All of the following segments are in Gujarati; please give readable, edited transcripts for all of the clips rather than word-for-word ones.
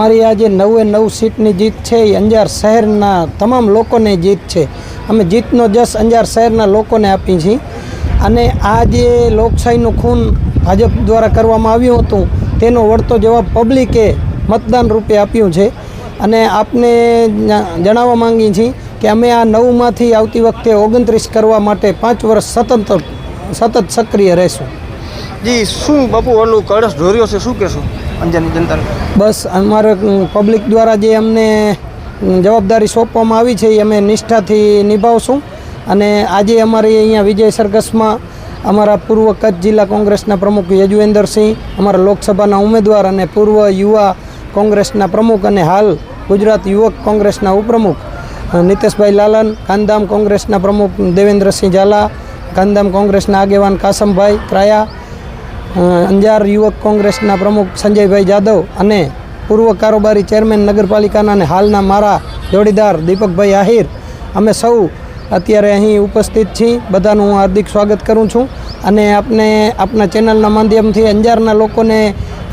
અમારી આ જે 9 સીટની જીત છે એ અંજાર શહેરના તમામ લોકોને જીત છે। અમે જીતનો જશ અંજાર શહેરના લોકોને આપી છીએ અને આ જે લોકશાહીનું ખૂન ભાજપ દ્વારા કરવામાં આવ્યું હતું તેનો વળતો જવાબ પબ્લિકે મતદાન રૂપે આપ્યું છે અને આપને જણાવવા માંગીએ છીએ કે અમે આ 9માંથી આવતી વખતે 29 કરવા માટે 5 વર્ષ સતત સક્રિય રહેશું। જી, શું બાપુ ઓલું કળશ ઢોર્યો છે, શું કહેશો અંજારની જનતાને? બસ અમારે પબ્લિક દ્વારા જે અમને જવાબદારી સોંપવામાં આવી છે એ અમે નિષ્ઠાથી નિભાવશું અને આજે અમારી અહીંયા વિજય સરઘસમાં અમારા પૂર્વ કચ્છ જિલ્લા કોંગ્રેસના પ્રમુખ યજુવેન્દ્રસિંહ, અમારા લોકસભાના ઉમેદવાર અને પૂર્વ યુવા કોંગ્રેસના પ્રમુખ અને હાલ ગુજરાત યુવક કોંગ્રેસના ઉપપ્રમુખ નીતેશભાઈ લાલન, ગાંધીધામ કોંગ્રેસના પ્રમુખ દેવેન્દ્રસિંહ ઝાલા, ગાંધીધામ કોંગ્રેસના આગેવાન કાસમભાઈ ત્રાયા, અંજાર યુવક કોંગ્રેસના પ્રમુખ સંજયભાઈ જાદવ અને પૂર્વ કારોબારી ચેરમેન નગરપાલિકાના અને હાલના મારા જોડીદાર દીપકભાઈ આહિર, અમે સૌ અત્યારે અહીં ઉપસ્થિત છીએ। બધાનું હું હાર્દિક સ્વાગત કરું છું અને આપના ચેનલના માધ્યમથી અંજારના લોકોને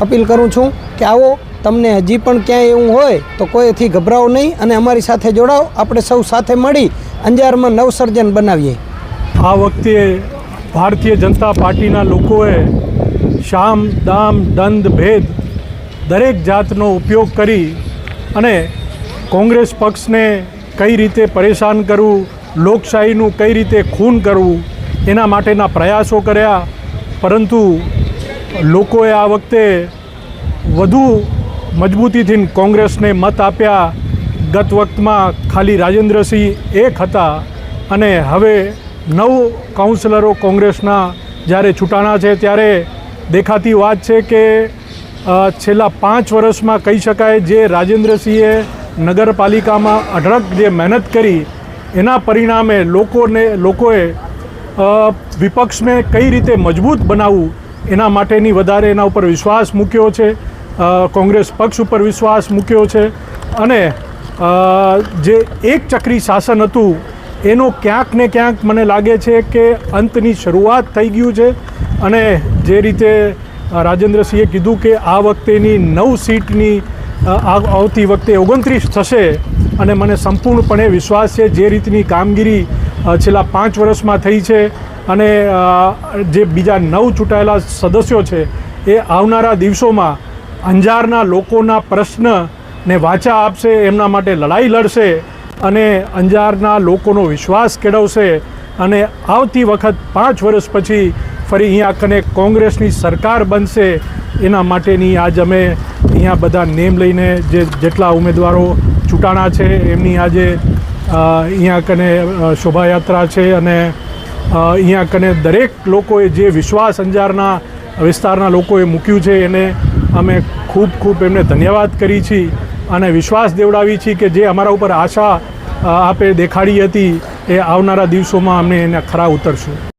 અપીલ કરું છું કે આવો, તમને હજી પણ ક્યાંય એવું હોય તો કોઈથી ગભરાવો નહીં અને અમારી સાથે જોડાઓ। આપણે સૌ સાથે મળી અંજારમાં નવસર્જન બનાવીએ। આ વખતે ભારતીય જનતા પાર્ટીના લોકોએ શામ દામ દંડ ભેદ દરેક જાતનો ઉપયોગ કરી અને કોંગ્રેસ પક્ષને કઈ રીતે પરેશાન કરવું, લોકશાહીનું કઈ રીતે ખૂન કરવું એના માટેના પ્રયાસો કર્યા, પરંતુ લોકોએ આ વખતે વધુ મજબૂતીથી કોંગ્રેસને મત આપ્યા। ગત વખતમાં ખાલી રાજેન્દ્રસિંહ એક હતા અને હવે 9 કાઉન્સિલરો કોંગ્રેસના જ્યારે છૂટાણા છે ત્યારે દેખાતી વાત છે કે છેલ્લા 5 વર્ષમાં કહી શકાય જે રાજેન્દ્રસિંહે નગરપાલિકામાં અઢળક જે મહેનત કરી એના પરિણામે લોકોએ વિપક્ષને કઈ રીતે મજબૂત બનાવવું એના માટેની વધારે એના ઉપર વિશ્વાસ મૂક્યો છે, કોંગ્રેસ પક્ષ ઉપર વિશ્વાસ મૂક્યો છે અને જે એક ચક્રી શાસન હતું એનો ક્યાંક ને ક્યાંક મને લાગે છે કે અંતની શરૂઆત થઈ ગયું છે અને જે રીતે રાજેન્દ્રસિંહે કીધું કે આ વખતેની 9 સીટની આવતી વખતે 29 થશે અને મને સંપૂર્ણપણે વિશ્વાસ છે જે રીતની કામગીરી છેલ્લા 5 વર્ષમાં થઈ છે અને જે બીજા 9 ચૂંટાયેલા સદસ્યો છે એ આવનારા દિવસોમાં અંજારના લોકોના પ્રશ્નને વાચા આપશે, એમના માટે લડાઈ લડશે અને અંજારના લોકોનો વિશ્વાસ કેળવશે અને આવતી વખત 5 વર્ષ પછી ફરી અહીંયા કને કોંગ્રેસની સરકાર બનશે એના માટેની આજ અમે અહીંયા બધા નેમ લઈને જેટલા ઉમેદવારો ચૂંટાણા છે એમની આજે અહીંયા કને શોભાયાત્રા છે અને અહીંયા કને દરેક લોકોએ જે વિશ્વાસ અંજારના વિસ્તારના લોકોએ મૂક્યું છે એને અમે ખૂબ એમને ધન્યવાદ કરી છીએ અને વિશ્વાસ દેવડાવી છીએ કે જે અમારા ઉપર આશા આપે દેખાડી હતી એ આવનારા દિવસોમાં અમને એને ખરા ઉતરશું।